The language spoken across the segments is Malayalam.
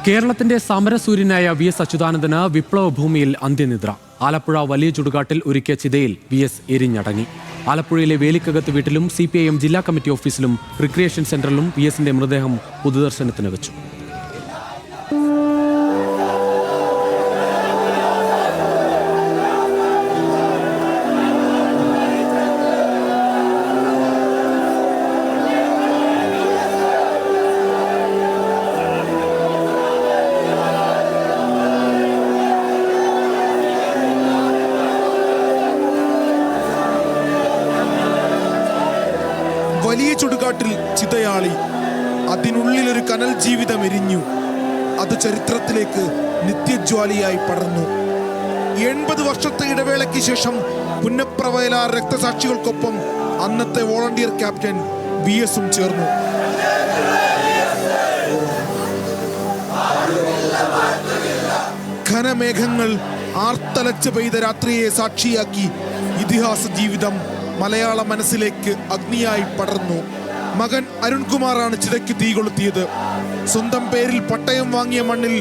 കേരളത്തിന്റെ സമരസൂര്യനായ വി എസ് അച്യുതാനന്ദന് വിപ്ലവ ഭൂമിയിൽ അന്ത്യനിദ്ര. ആലപ്പുഴ വലിയ ചുടുകാട്ടിൽ ഒരുക്കിയ ചിതയിൽ വി എസ് എരിഞ്ഞടങ്ങി. ആലപ്പുഴയിലെ വേലിക്കകത്ത് വീട്ടിലും CPIM ജില്ലാ കമ്മിറ്റി ഓഫീസിലും റിക്രിയേഷൻ സെന്ററിലും വി എസിന്റെ മൃതദേഹം പൊതുദർശനത്തിന് വെച്ചു. വലിയ ചുടുകാട്ടിൽ ചിതയാളി, അതിനുള്ളിലൊരു കനൽ ജീവിതം എരിഞ്ഞു. അത് ചരിത്രത്തിലേക്ക് നിത്യജ്വാലിയായി പടർന്നു. 80 വർഷത്തെ ഇടവേളയ്ക്ക് ശേഷം പുന്നപ്ര വയലാർ രക്തസാക്ഷികൾക്കൊപ്പം അന്നത്തെ വോളണ്ടിയർ ക്യാപ്റ്റൻ VS ചേർന്നു. ഘനമേഘങ്ങൾ ആർത്തലച്ച് പെയ്ത രാത്രിയെ സാക്ഷിയാക്കി ഇതിഹാസ ജീവിതം മലയാള മനസ്സിലേക്ക് അഗ്നിയായി പടർന്നു. മകൻ അരുൺകുമാറാണ് ചിതയ്ക്ക് തീ കൊളുത്തിയത്. സ്വന്തം പേരിൽ പട്ടയം വാങ്ങിയ മണ്ണിൽ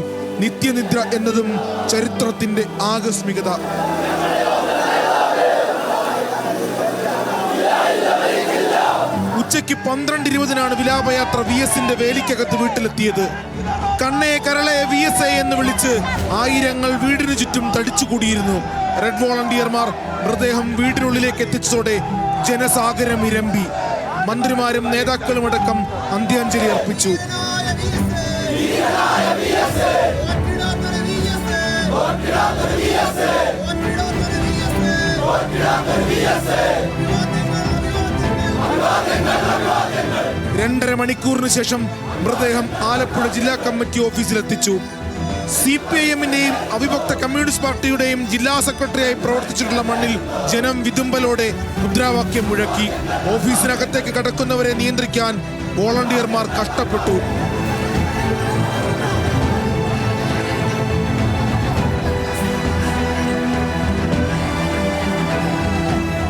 നിത്യനിദ്ര എന്നതും ചരിത്രത്തിന്റെ ആകസ്മികത. ഉച്ചയ്ക്ക് 12:20 വിലാപയാത്ര VSന്റെ വേലിക്കകത്ത് വീട്ടിലെത്തിയത്. കണ്ണേ കരളെ VS എന്ന് വിളിച്ച് ആയിരങ്ങൾ വീടിനു ചുറ്റും തടിച്ചുകൂടിയിരുന്നു. റെഡ് വോളണ്ടിയർമാർ മൃതദേഹം വീടിനുള്ളിലേക്ക് എത്തിച്ചതോടെ ജനസാഗരം ഇരമ്പി. മന്ത്രിമാരും നേതാക്കളുമടക്കം അന്ത്യാഞ്ജലി അർപ്പിച്ചു. രണ്ടര മണിക്കൂറിന് ശേഷം മൃതദേഹം ആലപ്പുഴ ജില്ലാ കമ്മിറ്റി ഓഫീസിലെത്തിച്ചു. CPIMന്റെയും അവിഭക്ത കമ്മ്യൂണിസ്റ്റ് പാർട്ടിയുടെയും ജില്ലാ സെക്രട്ടറിയായി പ്രവർത്തിച്ചിട്ടുള്ള മണ്ണിൽ ജനം വിതുമ്പലോടെ മുദ്രാവാക്യം മുഴക്കി. ഓഫീസിനകത്തേക്ക് കടക്കുന്നവരെ നിയന്ത്രിക്കാൻ വോളണ്ടിയർമാർ കഷ്ടപ്പെട്ടു.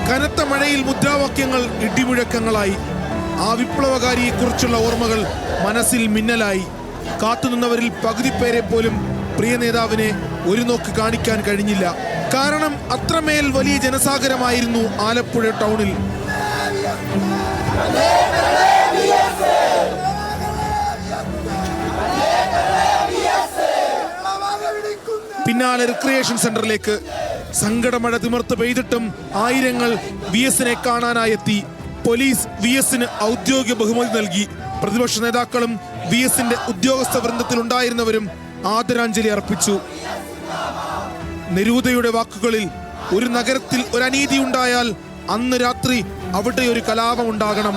കനത്ത മഴയിൽ മുദ്രാവാക്യങ്ങൾ ഇടിമുഴക്കങ്ങളായി. ആ വിപ്ലവകാരിയെക്കുറിച്ചുള്ള ഓർമ്മകൾ മനസ്സിൽ മിന്നലായി. കാത്തുനിന്നവരിൽ പകുതി പേരെ പോലും പ്രിയ നേതാവിനെ ഒരു നോക്ക് കാണിക്കാൻ കഴിഞ്ഞില്ല. കാരണം അത്രമേൽ വലിയ ജനസാഗരമായിരുന്നു ആലപ്പുഴ ടൗണിൽ. പിന്നാലെ റിക്രിയേഷൻ സെന്ററിലേക്ക്. സങ്കടമഴ തിമിർത്ത് പെയ്തിട്ടും ആയിരങ്ങൾ VSനെ കാണാനായെത്തി. പോലീസ് VSന് ഔദ്യോഗിക ബഹുമതി നൽകി. പ്രതിപക്ഷ നേതാക്കളും VSന്റെ ഉദ്യോഗസ്ഥ വൃന്ദത്തിൽ ഉണ്ടായിരുന്നവരും ആദരാഞ്ജലി അർപ്പിച്ചു. നെരൂദയുടെ വാക്കുകളിൽ, ഒരു നഗരത്തിൽ ഒരു അനീതി ഉണ്ടായാൽ അന്ന് രാത്രി അവിടെ ഒരു കലാപം ഉണ്ടാകണം.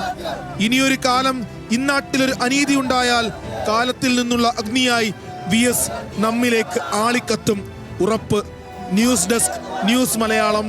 ഇനിയൊരു കാലം ഇന്നാട്ടിലൊരു അനീതി ഉണ്ടായാൽ കാലത്തിൽ നിന്നുള്ള അഗ്നിയായി VS നമ്മിലേക്ക് ആളിക്കത്തും. ഉറപ്പ്. News desk, news Malayalam.